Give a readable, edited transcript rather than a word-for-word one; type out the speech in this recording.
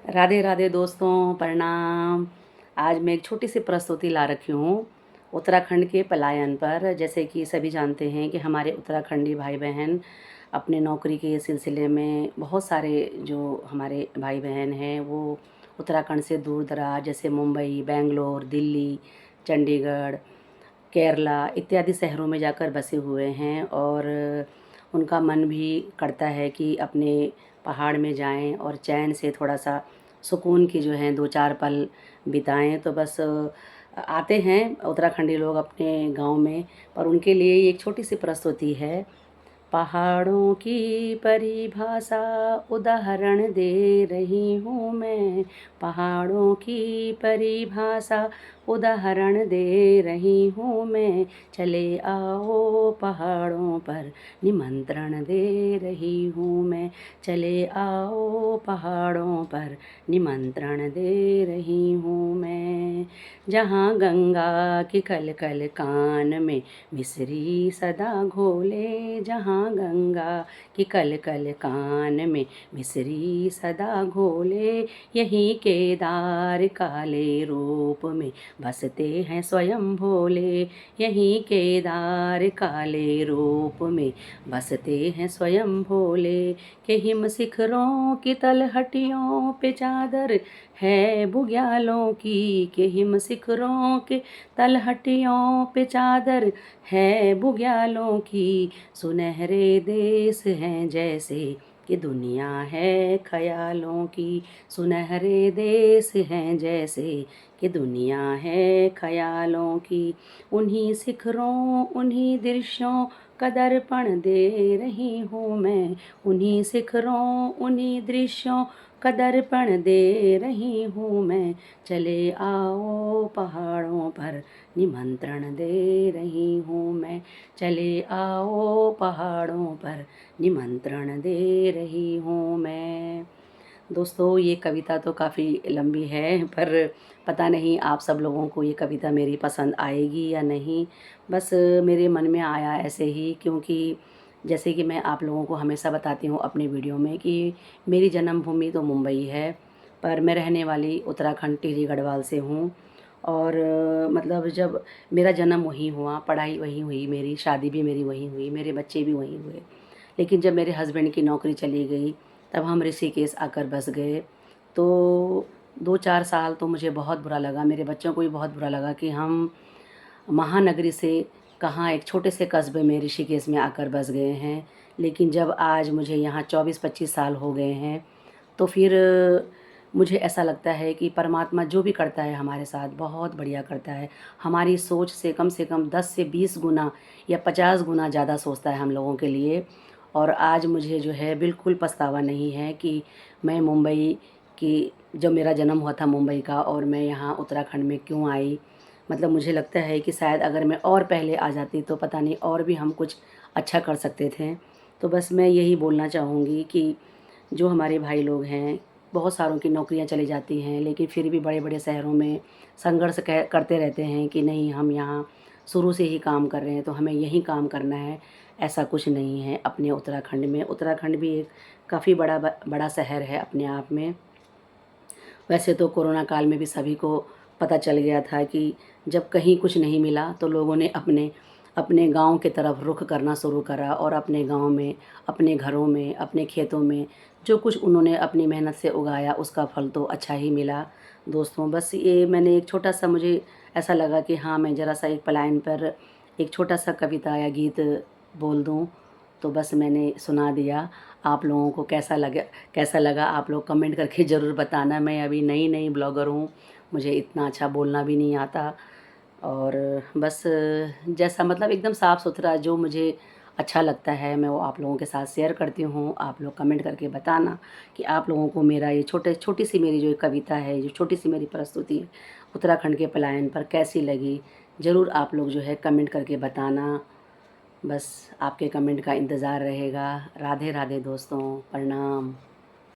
राधे राधे दोस्तों, प्रणाम। आज मैं एक छोटी सी प्रस्तुति ला रखी हूँ उत्तराखंड के पलायन पर। जैसे कि सभी जानते हैं कि हमारे उत्तराखंडी भाई बहन अपने नौकरी के सिलसिले में बहुत सारे जो हमारे भाई बहन हैं वो उत्तराखंड से दूर दराज जैसे मुंबई, बेंगलोर, दिल्ली, चंडीगढ़, केरला इत्यादि शहरों में जाकर बसे हुए हैं। और उनका मन भी करता है कि अपने पहाड़ में जाएं और चैन से थोड़ा सा सुकून की जो है 2-4 पल बिताएं। तो बस आते हैं उत्तराखंडी लोग अपने गांव में। पर उनके लिए ये एक छोटी सी प्रस्तुति है। पहाड़ों की परिभाषा उदाहरण दे रही हूँ मैं। पहाड़ों की परिभाषा उदाहरण दे रही हूँ मैं। चले आओ पहाड़ों पर निमंत्रण दे रही हूँ मैं। चले आओ पहाड़ों पर निमंत्रण दे रही हूँ मैं। जहाँ गंगा की कल कल कान में मिसरी सदा घोले। जहाँ गंगा की कल कल कान में मिसरी सदा घोले। यहीं केदार काले रूप में बसते हैं स्वयं भोले। यहीं केदार काले रूप में बसते हैं स्वयं भोले। के हिम शिखरों की तलहटियों पे चादर है बुग्यालों की। के हिम शिखरों के तलहटियों पे चादर है बुग्यालों की। सुनहरे देश हैं जैसे कि दुनिया है ख्यालों की। सुनहरे देश हैं जैसे कि दुनिया है ख्यालों की। उन्हीं शिखरों उन्हीं दृश्यों का दर्पण दे रही हूँ मैं। उन्हीं शिखरों उन्हीं दृश्यों का दर्पण दे रही हूँ मैं। चले आओ पहाड़ों पर निमंत्रण दे रही हूँ मैं। चले आओ पहाड़ों पर निमंत्रण दे रही हूँ मैं। दोस्तों, ये कविता तो काफ़ी लंबी है, पर पता नहीं आप सब लोगों को ये कविता मेरी पसंद आएगी या नहीं। बस मेरे मन में आया ऐसे ही, क्योंकि जैसे कि मैं आप लोगों को हमेशा बताती हूँ अपनी वीडियो में कि मेरी जन्मभूमि तो मुंबई है, पर मैं रहने वाली उत्तराखंड टिहरी गढ़वाल से हूँ। और मतलब जब मेरा जन्म वहीं हुआ, पढ़ाई वहीं हुई, मेरी शादी भी मेरी वहीं हुई, मेरे बच्चे भी वहीं हुए। लेकिन जब मेरे हस्बैंड की नौकरी चली गई तब हम ऋषिकेश आकर बस गए। तो 2-4 साल तो मुझे बहुत बुरा लगा, मेरे बच्चों को भी बहुत बुरा लगा कि हम महानगरी से कहाँ एक छोटे से कस्बे में ऋषिकेश में आकर बस गए हैं। लेकिन जब आज मुझे यहाँ 24-25 साल हो गए हैं तो फिर मुझे ऐसा लगता है कि परमात्मा जो भी करता है हमारे साथ बहुत बढ़िया करता है। हमारी सोच से कम 10 से 20 गुना या 50 गुना ज़्यादा सोचता है हम लोगों के लिए। और आज मुझे जो है बिल्कुल पछतावा नहीं है कि मैं मुंबई की, जब मेरा जन्म हुआ था मुंबई का, और मैं यहाँ उत्तराखंड में क्यों आई। मतलब मुझे लगता है कि शायद अगर मैं और पहले आ जाती तो पता नहीं और भी हम कुछ अच्छा कर सकते थे। तो बस मैं यही बोलना चाहूँगी कि जो हमारे भाई लोग हैं, बहुत सारों की नौकरियां चली जाती हैं, लेकिन फिर भी बड़े बड़े शहरों में संघर्ष करते रहते हैं कि नहीं, हम यहाँ शुरू से ही काम कर रहे हैं तो हमें यहीं काम करना है। ऐसा कुछ नहीं है अपने उत्तराखंड में। उत्तराखंड भी एक काफ़ी बड़ा शहर है अपने आप में। वैसे तो कोरोना काल में भी सभी को पता चल गया था कि जब कहीं कुछ नहीं मिला तो लोगों ने अपने अपने गांव की तरफ रुख करना शुरू करा। और अपने गांव में, अपने घरों में, अपने खेतों में जो कुछ उन्होंने अपनी मेहनत से उगाया उसका फल तो अच्छा ही मिला। दोस्तों, बस ये मैंने एक छोटा सा, मुझे ऐसा लगा कि हाँ, मैं ज़रा सा एक पलायन पर एक छोटा सा कविता या गीत बोल दूँ, तो बस मैंने सुना दिया। आप लोगों को कैसा लगा आप लोग कमेंट करके ज़रूर बताना। मैं अभी नई नई ब्लॉगर हूँ, मुझे इतना अच्छा बोलना भी नहीं आता। और बस जैसा मतलब एकदम साफ़ सुथरा जो मुझे अच्छा लगता है मैं वो आप लोगों के साथ शेयर करती हूँ। आप लोग कमेंट करके बताना कि आप लोगों को मेरा ये छोटी सी मेरी जो कविता है, जो छोटी सी मेरी प्रस्तुति है उत्तराखंड के पलायन पर कैसी लगी। ज़रूर आप लोग जो है कमेंट करके बताना। बस आपके कमेंट का इंतज़ार रहेगा। राधे राधे दोस्तों, प्रणाम।